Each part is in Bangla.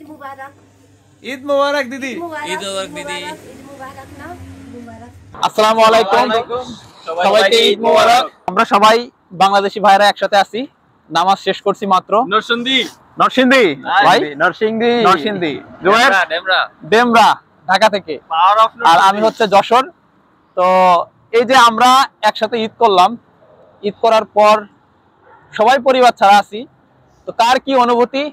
ঈদ মুবারক। ঈদ মুবারক দিদি। ঈদ মুবারক দিদি। ঈদ মুবারক না মুবারক। আসসালামু আলাইকুম সবাইকে ঈদ মুবারক। আমরা সবাই বাংলাদেশি ভাইরা একসাথে আছি, নামাজ শেষ করছি মাত্র। নরসিংদী ভাই নরসিংদী জুয়েল ডেমরা ঢাকা থেকে, আর আমি হচ্ছে যশোর। তো এই যে আমরা একসাথে ঈদ করলাম, ঈদ করার পর সবাই পরিবার ছাড়া আছি, তো কার কি অনুভূতি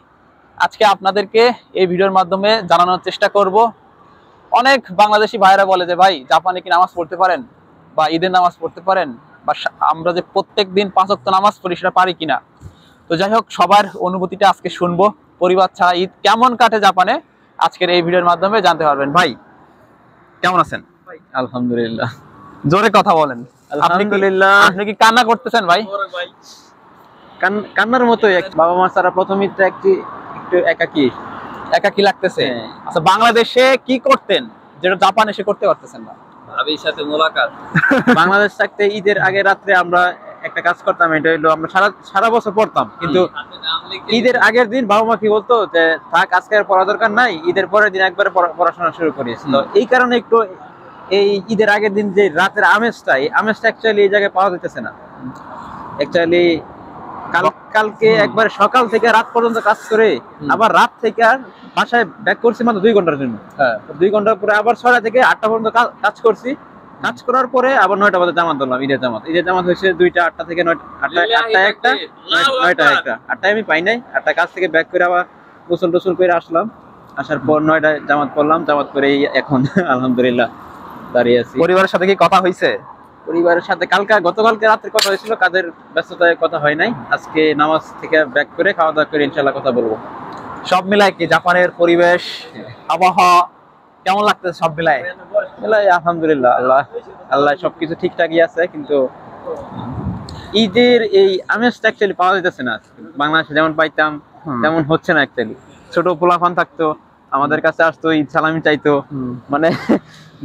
আজকে আপনাদেরকে এই ভিডিওর মাধ্যমে জানানোর চেষ্টা করব। অনেক বাংলাদেশি ভাইরা বলে যে ভাই জাপানে কি নামাজ পড়তে পারেন বা ঈদের নামাজ পড়তে পারেন, বা আমরা যে প্রত্যেক দিন 5 ওয়াক্ত নামাজ পড়ি সেটা পারি কিনা। তো যাই হোক, সবার অনুভূতিটা আজকে শুনবো। পরিবার ছাড়া ঈদ কেমন কাটে জাপানে আজকের এই ভিডিওর মাধ্যমে জানতে পারবেন। ভাই কেমন আছেন? আলহামদুলিল্লাহ। জোরে কথা বলেন। আলহামদুলিল্লাহ। আপনি কি কান্না করতেছেন ভাই? কান্নার মতোই, বাবা মা ছাড়া প্রথম ঈদটা একটু একাকী লাগতেছে। আচ্ছা, বাংলাদেশে কি করতেন যেটা জাপান এসে করতে পারতেছেন না? ভাবির সাথে মোলাকাত। বাংলাদেশ থাকতে ঈদের আগে রাত্রে আমরা একটা কাজ করতাম, এটা হলো আমরা সারা বছর পড়তাম, কিন্তু ঈদের আগের দিন বাবা মা কি বলতো যে থাক, আজকে আর পড়া দরকার নাই, ঈদের পরের দিন একবারে পড়াশোনা শুরু করিস। তো এই কারণে একটু এই ঈদের আগের দিন যে রাতের আমেজটা, এই আমেজটা অ্যাকচুয়ালি এই জায়গায় পাওয়া যাইতেছে না। অ্যাকচুয়ালি কালকে একবার সকাল থেকে রাত পর্যন্ত কাজ করে আবার রাত থেকে বাসায় ব্যাক করছি মাত্র 2 ঘন্টার জন্য। 2 ঘন্টার পরে আবার 6টা থেকে 8টা পর্যন্ত কাজ করছি। কাজ করার পরে আবার 9টা বাজে জামাত ধরলাম, ঈদের জামাত হয়েছে 2টা, 8টা থেকে 8টায় আমি পাই নাই। 8টা কাজ থেকে ব্যাক করে আবার গোসল টোসল করে আসলাম, আসার পর 9টায় জামাত পড়লাম, জামাত করে এখন আলহামদুলিল্লাহ দাঁড়িয়ে আছি। পরিবারের সাথে কি কথা হয়েছে? পরিবারের সাথে গতকালকে রাত্রে কথা হয়েছিল, কাজের ব্যস্ততায় কথা হয় নাই। আজকে নামাজ থেকে ব্যাক করে খাওয়া দাওয়া করে ইনশাল্লাহ কথা বলবো। সব মিলায় কি জাপানের পরিবেশ, আবহাওয়া কেমন লাগতেছে? সব মিলায় আলহামদুলিল্লাহ, আল্লাহ সবকিছু ঠিকঠাকই আছে, কিন্তু ঈদের এই আমেজটা অ্যাকচুয়ালি পাওয়া যাইতেছে না। বাংলাদেশে যেমন পাইতাম তেমন হচ্ছে না অ্যাকচুয়ালি। ছোট পোলাপান থাকতো, আমাদের কাছে আসতো, ঈদ সালামি চাইতো, মানে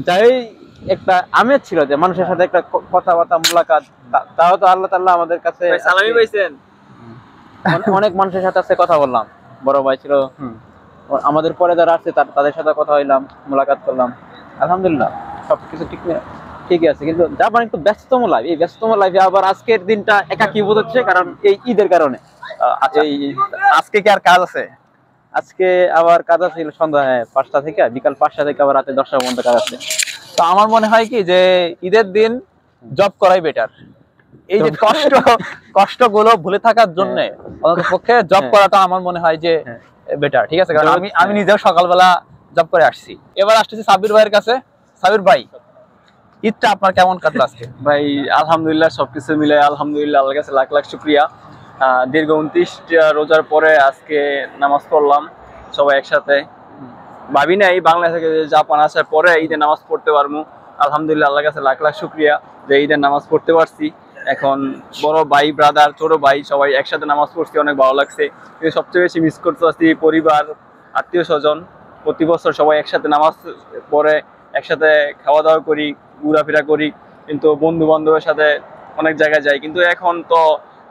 যাই একটা আমেজ ছিল যে মানুষের সাথে একটা কথাবার্তা মোলাকাত। তাও তো আল্লাহ তাআলা আমাদের কাছে সালামি পাইছেন, অনেক মানুষের সাথে আছে কথা বললাম। বড় ভাই ছিল, আমাদের পরে যারা আসছে তাদের সাথে কথা হইলাম, মোলাকাত করলাম। আলহামদুলিল্লাহ সবকিছু ঠিকই আছে, কিন্তু জাপান একটু ব্যস্ততম লাইফ। এই ব্যস্ততম লাইফে আবার আজকের দিনটা একাকী বোধ হচ্ছে, কারণ এই ঈদের কারণে। আজকে কি আর কাজ আছে? আজকে আবার কাজ আছে সন্ধ্যা 5টা থেকে বিকাল 5টা থেকে আবার রাতে 10টা পর্যন্ত কাজ আছে। তো আমার মনে হয় কি যে ঈদের দিন জব করাই বেটার। এই যে কষ্টগুলো ভুলে থাকার জন্য পক্ষে জব করাটা আমার মনে হয় যে বেটার। ঠিক আছে, কারণ আমি নিজেও সকালবেলা জব করে আসছি। এবার আসতেছি সাবির ভাইয়ের কাছে। সাবির ভাই, ঈদটা আপনার কেমন কাটলো আজকে? ভাই আলহামদুলিল্লাহ, সবকিছু মিলে আলহামদুলিল্লাহ, আল্লাহর কাছে লাখ লাখ শুকরিয়া। দীর্ঘ 29টা রোজার পরে আজকে নামাজ পড়লাম সবাই একসাথে। ভাবি নাই বাংলাদেশ থেকে জাপান আসার পরে ঈদের নামাজ পড়তে পারবো। আলহামদুলিল্লাহ, আল্লাহর কাছে লাখ লাখ শুকরিয়া যে ঈদের নামাজ পড়তে পারছি। এখন বড় ভাই, ব্রাদার, ছোট ভাই সবাই একসাথে নামাজ পড়ছি, অনেক ভালো লাগছে। কিন্তু সবচেয়ে বেশি মিস করতে পারছি পরিবার, আত্মীয় স্বজন। প্রতি বছর সবাই একসাথে নামাজ পড়ে, একসাথে খাওয়া দাওয়া করি, ঘোরাফেরা করি, কিন্তু বন্ধু বান্ধবের সাথে অনেক জায়গায় যাই। কিন্তু এখন তো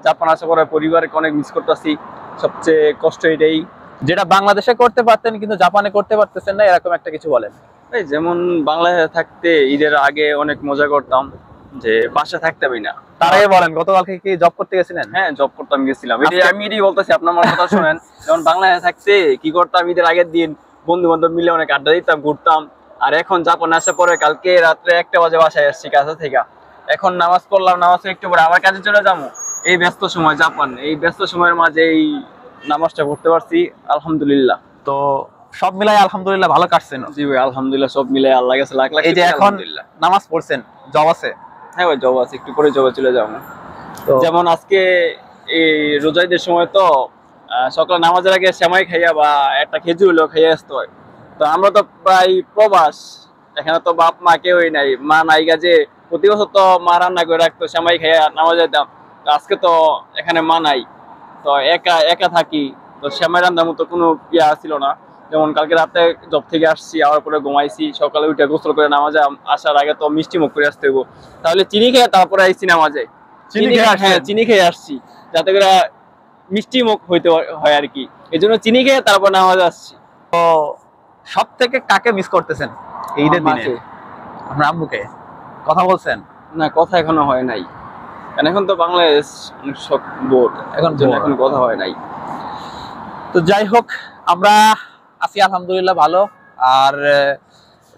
জাপান আসার পরে পরিবারকে অনেক মিস করতেছি। সবচেয়ে কষ্ট এটাই, যেটা বাংলাদেশে করতে পারতেন কিন্তু জাপানে করতে পারতেছেন না, এরকম একটা কিছু বলেন। যেমন বাংলাদেশে থাকতে ঈদের আগে অনেক মজা করতাম, যে বাসা থাকতামই না। তার আগে বলেন, গতকালকে কি জব করতে গেছিলেন? হ্যাঁ, জব করতাম, গেছিলাম। আমি এটাই বলতেছি, আপনার আমার কথা শুনেন। যেমন বাংলাদেশে থাকতে কি করতাম, ঈদের আগের দিন বন্ধু বান্ধব মিলে অনেক আড্ডা দিতাম, ঘুরতাম। আর এখন জাপান আসার পরে কালকে রাত্রে 1টা বাজে বাসায় আসছি কাছে থেকে। এখন নামাজ পড়লাম, নামাজ একটু পরে আবার কাজে চলে যাবো। এই ব্যস্ত সময় জাপান, এই ব্যস্ত সময়ের মাঝে এই নামাজটা পড়তে পারছি, আলহামদুলিল্লাহ। তো সব মিলাই আলহামদুলিল্লাহ ভালো কাটছে না? জি ভাই, আলহামদুলিল্লাহ, সব মিলাই আল্লাহর কাছে লাখ লাখ। এই যে এখন নামাজ পড়ছেন, জব আছে? হ্যাঁ ভাই, জব আছে, একটু পরে জবে চলে যাবো। যেমন আজকে এই রোজা ঈদের সময় তো সকালে নামাজের আগে সেমাই খাইয়া বা একটা খেজুর হলেও খাইয়া আসতে হয়। তো আমরা তো প্রায় প্রবাস, এখানে তো বাপ মা কেউই নাই, মা নাই গাছে। প্রতি বছর তো মা রান্না করে রাখতো, সেমাই খাইয়া নামাজ যেতাম। তো আজকে তো এখানে মা নাই, তো একা থাকি। তো সেমাই রান্নার মতো কোনো ইয়া ছিল না। যেমন কালকে রাতে জব থেকে আসছি, আবার পরে ঘুমাইছি, সকালে উঠে গোসল করে নামাজে আসার আগে তো মিষ্টি মুখ করে আসতে হইব। তাহলে চিনি খেয়ে তারপরে আসছি নামাজে। চিনি খেয়ে আসছি, যাতে করে মিষ্টি মুখ হইতে হয় আর কি। এই জন্য চিনি খেয়ে তারপর নামাজে আসছি। তো সব থেকে কাকে মিস করতেছেন এই ঈদের আমার দিনে? মাকে। আপনার আম্মুকে কথা বলছেন? না, কথা এখনো হয় নাই, কারণ এখন তো বাংলাদেশ অনেক সব বোর্ড, এখন জন্য bored। এখন কথা হয় নাই। তো যাই হোক, আমরা আছি আলহামদুলিল্লাহ ভালো। আর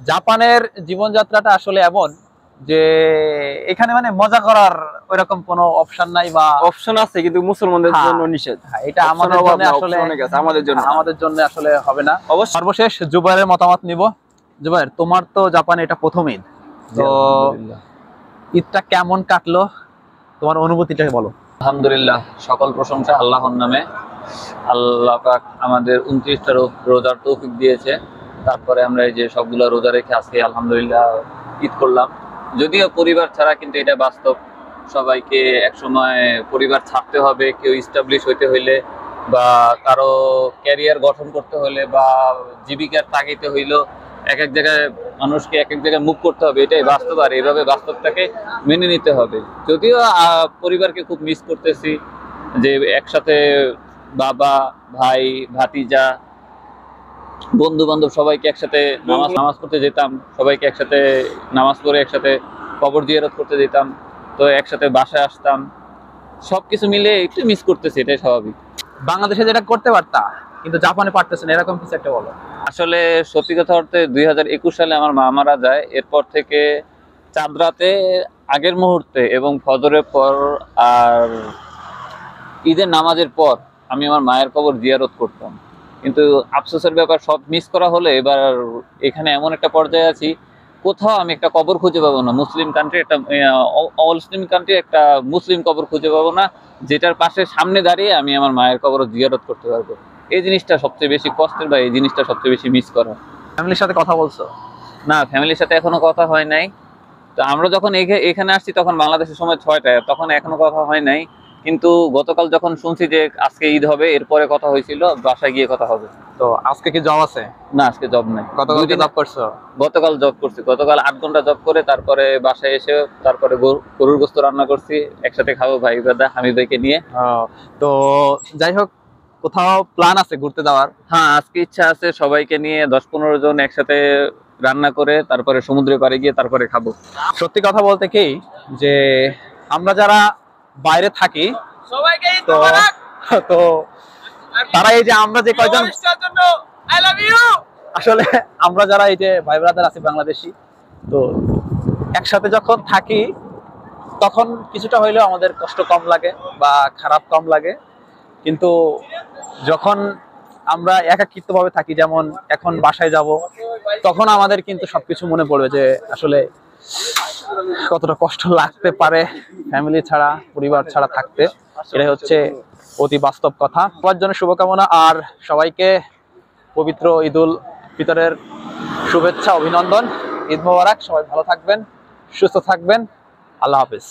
জাপানের জীবনযাত্রাটা আসলে এমন যে এখানে মানে মজা করার ওইরকম কোনো অপশন নাই, বা অপশন আছে কিন্তু মুসলমানদের হ্যাঁ। জন্য নিষেধ। হ্যাঁ, এটা Option আমাদের অভাব জন্য না, আসলে option অনেক আছে, আমাদের জন্য না। আমাদের জন্য আসলে হবে না। অবশ্যই। সর্বশেষ জুবাইরের মতামত নিব। জুবাইর, তোমার তো জাপানে এটা প্রথম ঈদ, তো ঈদটা কেমন কাটলো, তোমার অনুভূতিটা বলো। আলহামদুলিল্লাহ, সকল প্রশংসা আল্লাহর নামে। আল্লাহ পাক আমাদের 29টা রোজার তৌফিক দিয়েছে, তারপরে আমরা এই যে সবগুলা রোজা রেখে আজকে আলহামদুলিল্লাহ ঈদ করলাম। যদিও পরিবার ছাড়া, কিন্তু এটা বাস্তব। সবাইকে একসময় পরিবার ছাড়তে হবে, কেউ ইস্টাবলিশ হইতে হইলে বা কারো ক্যারিয়ার গঠন করতে হলে বা জীবিকার তাগিতে হইলেও এক এক জায়গায় মানুষকে এক এক জায়গায় মুভ করতে হবে, এটাই বাস্তব। আর এইভাবে বাস্তবটাকে মেনে নিতে হবে। যদিও পরিবারকে খুব মিস করতেছি, যে একসাথে বাবা, ভাই, ভাতিজা, বন্ধু বান্ধব সবাইকে একসাথে নামাজ পড়তে যেতাম, সবাইকে একসাথে নামাজ পড়ে একসাথে কবর জিয়ারত করতে যেতাম, তো একসাথে বাসায় আসতাম। সবকিছু মিলে একটু মিস করতেছি, এটাই স্বাভাবিক। বাংলাদেশে যেটা করতে পারতা কিন্তু জাপানে পারতেছে না, এরকম কিছু একটা বলো। আসলে সত্যি কথা অর্থে 2021 সালে আমার মা মারা যায়। এরপর থেকে চাঁদ রাতে আগের মুহূর্তে এবং ফজরের পর আর ঈদের নামাজের পর আমি আমার মায়ের কবর জিয়ারত করতাম। কিন্তু আফসোসের ব্যাপার, সব মিস করা হলে এবার এখানে এমন একটা পর্যায়ে আছি, কোথাও আমি একটা কবর খুঁজে পাবো না। মুসলিম কান্ট্রি একটা মুসলিম কান্ট্রি একটা মুসলিম কবর খুঁজে পাবো না, যেটার পাশে সামনে দাঁড়িয়ে আমি আমার মায়ের কবর জিয়ারত করতে পারবো। এই জিনিসটা সবচেয়ে বেশি কষ্টের, বা এই জিনিসটা সবচেয়ে বেশি মিস করা। ফ্যামিলির সাথে কথা বলছো? না, ফ্যামিলির সাথে এখনো কথা হয় নাই। তো আমরা যখন এখানে আসছি তখন বাংলাদেশের সময় 6টায়, তখন এখনো কথা হয় নাই। কিন্তু গতকাল যখন শুনছি যে আজকে ঈদ হবে, এরপরে কথা হয়েছিল বাসায় গিয়ে কথা হবে। তো আজকে কি জব আছে? না, আজকে জব নাই। গতকাল কি জব করছো? গতকাল জব করছি, গতকাল 8 ঘন্টা জব করে তারপরে বাসায় এসে তারপরে গরুর গোস্ত রান্না করছি, একসাথে খাবো ভাই দাদা হামিদ ভাইকে নিয়ে। তো যাই হোক, কোথাও প্ল্যান আছে ঘুরতে যাওয়ার? হ্যাঁ, আজকে ইচ্ছা আছে সবাইকে নিয়ে 10-15 জন একসাথে রান্না করে তারপরে সমুদ্রের পাড়ে গিয়ে তারপরে খাবো। সত্যি কথা বলতে কি, যে আমরা যারা বাইরে থাকি তো তো তারা এই যে আমরা যে কয়জন আসলে আমরা যারা এই যে ভাই ব্রাদার আছি বাংলাদেশি, তো একসাথে যখন থাকি তখন কিছুটা হইলেও আমাদের কষ্ট কম লাগে বা খারাপ কম লাগে। কিন্তু যখন আমরা একাকিত্ব ভাবে থাকি, যেমন এখন বাসায় যাব, তখন আমাদের কিন্তু সবকিছু মনে পড়বে যে আসলে কতটা কষ্ট লাগতে পারে ফ্যামিলি ছাড়া, পরিবার ছাড়া থাকতে। এটাই হচ্ছে অতি বাস্তব কথা। সবার জন্য শুভকামনা, আর সবাইকে পবিত্র ঈদুল ফিতরের শুভেচ্ছা, অভিনন্দন। ঈদ মোবারক। সবাই ভালো থাকবেন, সুস্থ থাকবেন। আল্লাহ হাফেজ।